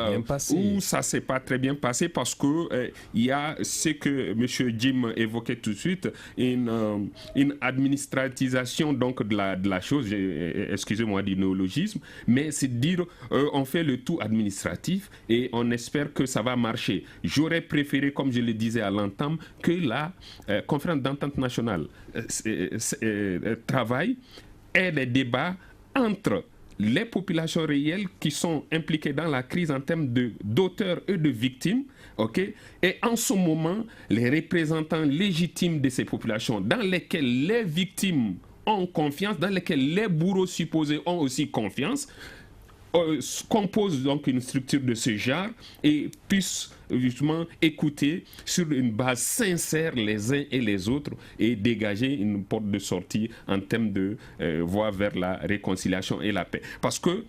Speaker 2: où
Speaker 4: ça ne s'est pas très bien passé parce que il y a ce que M. Jim évoquait tout de suite, une administratisation donc de la chose, excusez-moi du néologisme, mais c'est dire on fait le tout administratif et on espère que ça va marcher. J'aurais préféré, comme je le disais à l'entame, que la conférence d'entente nationale travaille et des débats entre les populations réelles qui sont impliquées dans la crise en termes d'auteurs et de victimes, okay? Et en ce moment, les représentants légitimes de ces populations, dans lesquelles les victimes ont confiance, dans lesquelles les bourreaux supposés ont aussi confiance, compose donc une structure de ce genre et puisse justement écouter sur une base sincère les uns et les autres et dégager une porte de sortie en termes de voie vers la réconciliation et la paix. Parce que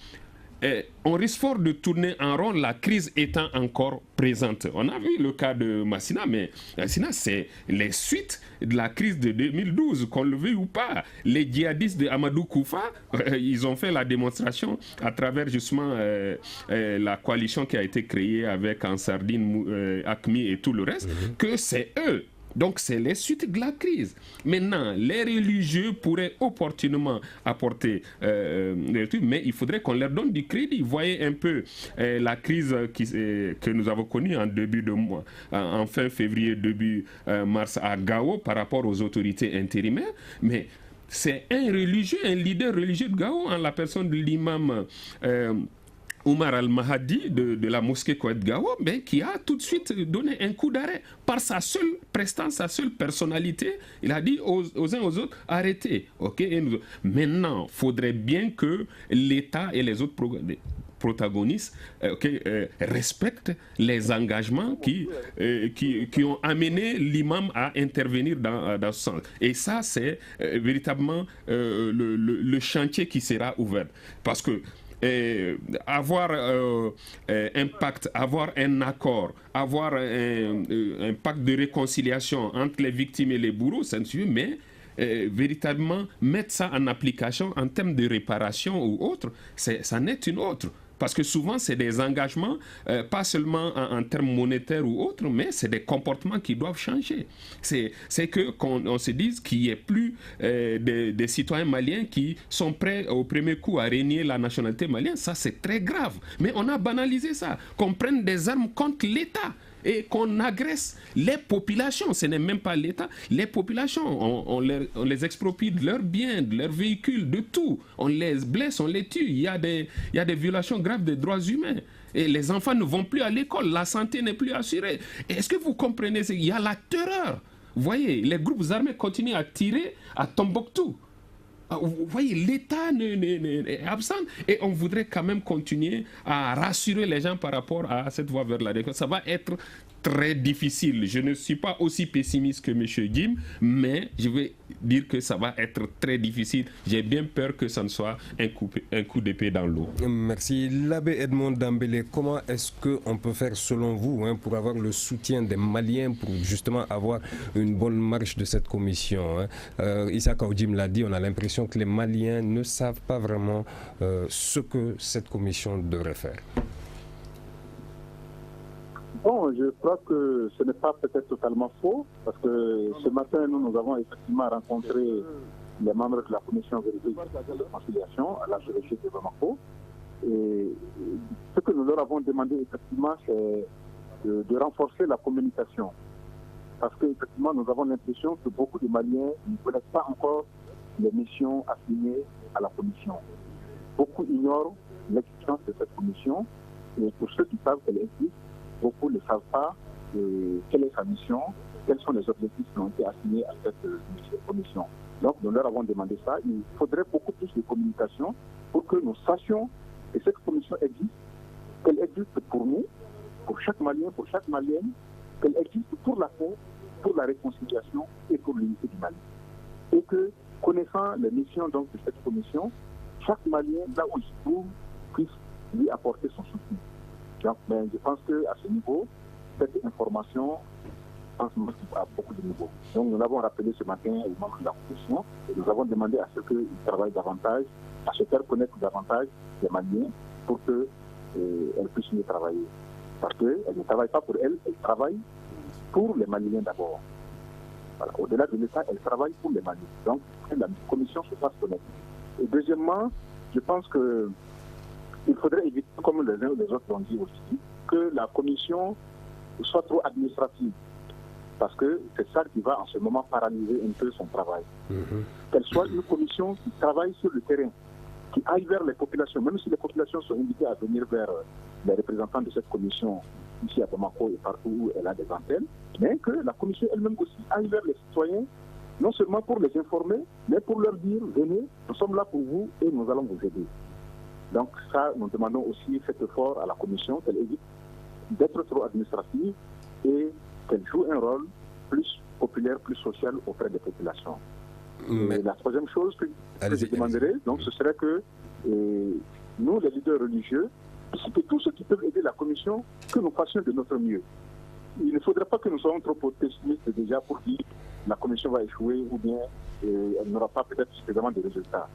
Speaker 4: on risque fort de tourner en rond, la crise étant encore présente. On a vu le cas de Massina, mais Massina, c'est les suites de la crise de 2012, qu'on le veuille ou pas. Les djihadistes de Amadou Koufa, ils ont fait la démonstration à travers justement la coalition qui a été créée avec Ansardine, Acmi et tout le reste, que c'est eux. Donc, c'est les suites de la crise. Maintenant, les religieux pourraient opportunément apporter des trucs, mais il faudrait qu'on leur donne du crédit. Vous voyez un peu la crise que nous avons connue en début de mois, en fin février, début mars à Gao par rapport aux autorités intérimaires. Mais c'est un religieux, un leader religieux de Gao, en la personne de l'imam Oumar Al-Mahdi de la mosquée Kouet Gao, ben, qui a tout de suite donné un coup d'arrêt par sa seule prestance, sa seule personnalité. Il a dit aux uns aux autres, arrêtez. Okay? Maintenant, il faudrait bien que l'État et les autres protagonistes respectent les engagements qui ont amené l'imam à intervenir dans ce sens. Et ça, c'est véritablement le chantier qui sera ouvert. Parce que avoir un pacte, avoir un accord, avoir un pacte de réconciliation entre les victimes et les bourreaux, ça ne suffit, mais véritablement mettre ça en application en termes de réparation ou autre, ça n'est une autre. Parce que souvent, c'est des engagements, pas seulement en termes monétaires ou autres, mais c'est des comportements qui doivent changer. C'est qu'on se dise qu'il n'y ait plus des citoyens maliens qui sont prêts au premier coup à régner la nationalité malienne. Ça, c'est très grave. Mais on a banalisé ça. Qu'on prenne des armes contre l'État et qu'on agresse les populations. Ce n'est même pas l'État. Les populations, on les exproprie de leurs biens, de leurs véhicules, de tout. On les blesse, on les tue. Il y a des violations graves des droits humains. Et les enfants ne vont plus à l'école. La santé n'est plus assurée. Est-ce que vous comprenez? Il y a la terreur. Vous voyez, les groupes armés continuent à tirer à Tombouctou. Vous voyez, l'État est absent et on voudrait quand même continuer à rassurer les gens par rapport à cette voie vers la réconciliation. Ça va être très difficile. Je ne suis pas aussi pessimiste que M. Jim, mais je vais dire que ça va être très difficile. J'ai bien peur que ça ne soit un coup d'épée dans l'eau.
Speaker 2: Merci. L'abbé Edmond Dambélé, comment est-ce qu'on peut faire selon vous pour avoir le soutien des Maliens, pour justement avoir une bonne marche de cette commission? Issa Kaoudim l'a dit, on a l'impression que les Maliens ne savent pas vraiment ce que cette commission devrait faire.
Speaker 5: Bon, je crois que ce n'est pas peut-être totalement faux, parce que ce matin, nous avons effectivement rencontré les membres de la commission vérité et de réconciliation à l'archevêché de Bamako. Et ce que nous leur avons demandé effectivement, c'est de renforcer la communication. Parce qu'effectivement, nous avons l'impression que beaucoup de Maliens ne connaissent pas encore les missions assignées à la commission. Beaucoup ignorent l'existence de cette commission, et pour ceux qui savent qu'elle existe, beaucoup ne savent pas quelle est sa mission, quels sont les objectifs qui ont été assignés à cette commission. Donc, nous leur avons demandé ça. Il faudrait beaucoup plus de communication pour que nous sachions que cette commission existe, qu'elle existe pour nous, pour chaque Malien, pour chaque Malienne, qu'elle existe pour la paix, pour la réconciliation et pour l'unité du Mali. Et que, connaissant les missions donc, de cette commission, chaque Malien, là où il se trouve, puisse lui apporter son soutien. Donc, je pense qu'à ce niveau, cette information, à beaucoup de niveaux. Donc, nous l'avons rappelé ce matin aux membres de la commission et nous avons demandé à ce qu'ils travaillent davantage à se faire connaître davantage des Maliens pour qu'elles puissent mieux travailler. Parce qu'elles ne travaillent pas pour elles, elles travaillent pour les Maliens d'abord. Voilà. Au-delà de l'État, elles travaillent pour les Maliens. Donc, que la commission se fasse connaître. Et deuxièmement, je pense qu'il faudrait éviter, comme les uns ou les autres l'ont dit aussi, que la commission soit trop administrative. Parce que c'est ça qui va en ce moment paralyser un peu son travail. Qu'elle soit une commission qui travaille sur le terrain, qui aille vers les populations, même si les populations sont invitées à venir vers les représentants de cette commission ici à Bamako et partout où elle a des antennes, mais que la commission elle-même aussi aille vers les citoyens, non seulement pour les informer, mais pour leur dire, venez, nous sommes là pour vous et nous allons vous aider. Donc ça, nous demandons aussi cet effort à la commission, qu'elle évite d'être trop administrative et qu'elle joue un rôle plus populaire, plus social auprès des populations. Et la troisième chose que je demanderais, donc, ce serait que nous, les leaders religieux, que tous ceux qui peuvent aider la commission, que nous fassions de notre mieux. Il ne faudrait pas que nous soyons trop pessimistes déjà pour dire que la commission va échouer ou bien elle n'aura pas peut-être suffisamment de résultats.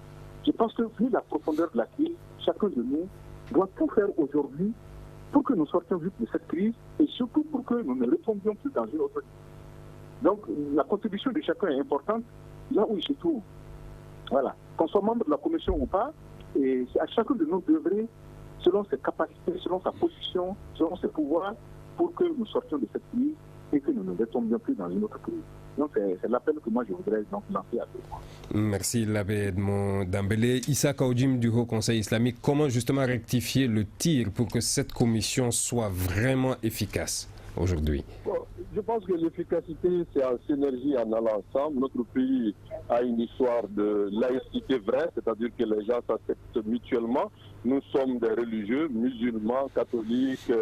Speaker 5: Je pense que vu la profondeur de la crise, chacun de nous doit tout faire aujourd'hui pour que nous sortions vite de cette crise et surtout pour que nous ne retombions plus dans une autre crise. Donc la contribution de chacun est importante là où il se trouve. Voilà. Qu'on soit membre de la commission ou pas, et c'est à chacun de nous d'œuvrer selon ses capacités, selon sa position, selon ses pouvoirs, pour que nous sortions de cette crise et que nous ne retombions plus dans une autre crise. Donc c'est l'appel que moi je voudrais donc lancer à tout le monde.
Speaker 2: Merci l'abbé Edmond Dambélé. Issa Kaoudim du Haut Conseil islamique, comment justement rectifier le tir pour que cette commission soit vraiment efficace aujourd'hui?
Speaker 6: Je pense que l'efficacité, c'est en synergie, en allant ensemble. Notre pays a une histoire de laïcité vraie, c'est-à-dire que les gens s'acceptent mutuellement. Nous sommes des religieux, musulmans, catholiques,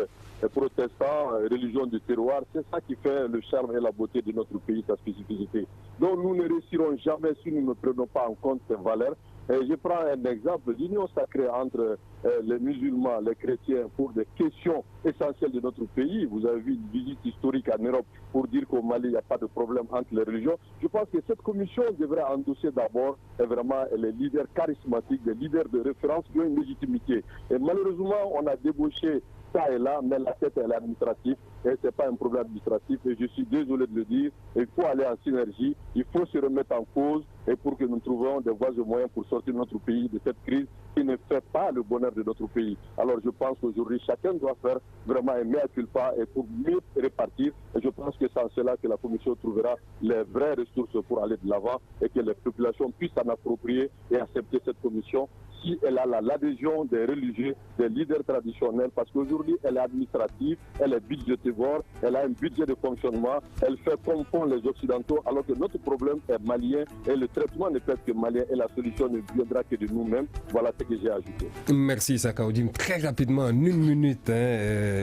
Speaker 6: protestants, religions du terroir. C'est ça qui fait le charme et la beauté de notre pays, sa spécificité. Donc nous ne réussirons jamais si nous ne prenons pas en compte ces valeurs. Je prends un exemple, l'union sacrée entre les musulmans, les chrétiens pour des questions essentielles de notre pays. Vous avez vu une visite historique en Europe pour dire qu'au Mali, il n'y a pas de problème entre les religions. Je pense que cette commission devrait endosser d'abord vraiment les leaders charismatiques, des leaders de référence qui ont une légitimité. Et malheureusement, on a débauché ça et là, mais la tête elle est administrative et ce n'est pas un problème administratif et je suis désolé de le dire, il faut aller en synergie, il faut se remettre en cause et pour que nous trouvions des voies et moyens pour sortir notre pays de cette crise qui ne fait pas le bonheur de notre pays. Alors je pense qu'aujourd'hui chacun doit faire vraiment un mea culpa et pour mieux répartir et je pense que c'est en cela que la commission trouvera les vraies ressources pour aller de l'avant et que les populations puissent s'en approprier et accepter cette commission si elle a l'adhésion des religieux, des leaders traditionnels, parce qu'aujourd'hui elle est administrative, elle est budgétivore, elle a un budget de fonctionnement, elle fait comme font les Occidentaux, alors que notre problème est malien et le traitement ne peut être que malien et la solution ne viendra que de nous-mêmes. Voilà ce que j'ai ajouté.
Speaker 2: Merci Sakaoudim. Très rapidement, en une minute,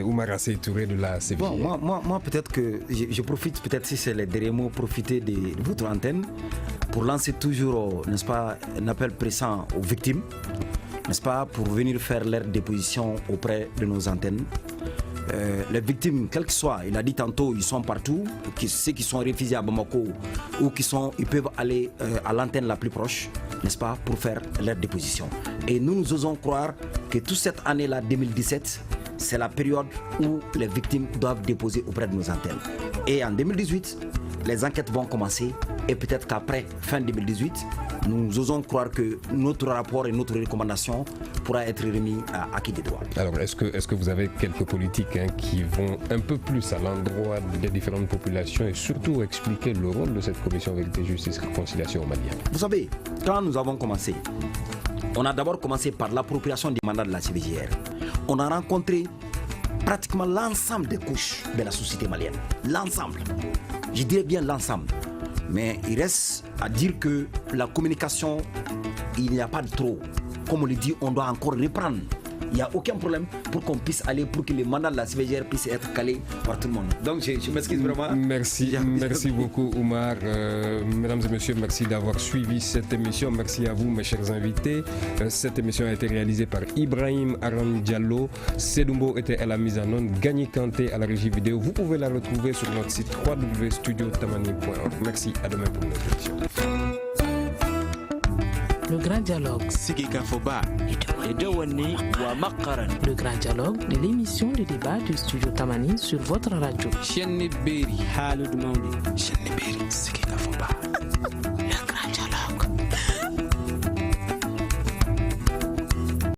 Speaker 2: Oumar Assey Touré de la CVG.
Speaker 3: Bon, moi peut-être que je profite, peut-être si c'est les derniers mots, profiter de votre antenne pour lancer toujours, n'est-ce pas, un appel pressant aux victimes, n'est-ce pas, pour venir faire leur déposition auprès de nos antennes. Les victimes, quelles que soient, il a dit tantôt, ils sont partout, ceux qui sont réfugiés à Bamako ou ils peuvent aller à l'antenne la plus proche, n'est-ce pas, pour faire leur déposition. Et nous osons croire que toute cette année-là, 2017, c'est la période où les victimes doivent déposer auprès de nos antennes. Et en 2018, les enquêtes vont commencer et peut-être qu'après fin 2018, nous osons croire que notre rapport et notre recommandation pourra être remis à qui des droits.
Speaker 2: Alors, est-ce que vous avez quelques politiques qui vont un peu plus à l'endroit des différentes populations et surtout expliquer le rôle de cette commission Vérité, Justice et Réconciliation au Mali?
Speaker 3: Vous savez, quand nous avons commencé, on a d'abord commencé par l'appropriation du mandat de la CVJR. On a rencontré pratiquement l'ensemble des couches de la société malienne. L'ensemble. Je dirais bien l'ensemble. Mais il reste à dire que la communication, il n'y a pas de trop. Comme on le dit, on doit encore reprendre. Il n'y a aucun problème pour qu'on puisse aller, pour que les mandats de la CVGR puissent être calés par tout le monde. Donc je m'excuse vraiment.
Speaker 2: Merci beaucoup Oumar. Mesdames et messieurs, merci d'avoir suivi cette émission. Merci à vous mes chers invités. Cette émission a été réalisée par Ibrahim Aram Diallo. Sedumbo était à la mise en onde, Gagné Kanté à la régie vidéo. Vous pouvez la retrouver sur notre site www.studiotamani.org. Merci, à demain pour une autre émission.
Speaker 1: Le grand dialogue. Le grand dialogue de l'émission de débat du studio Tamani sur votre radio.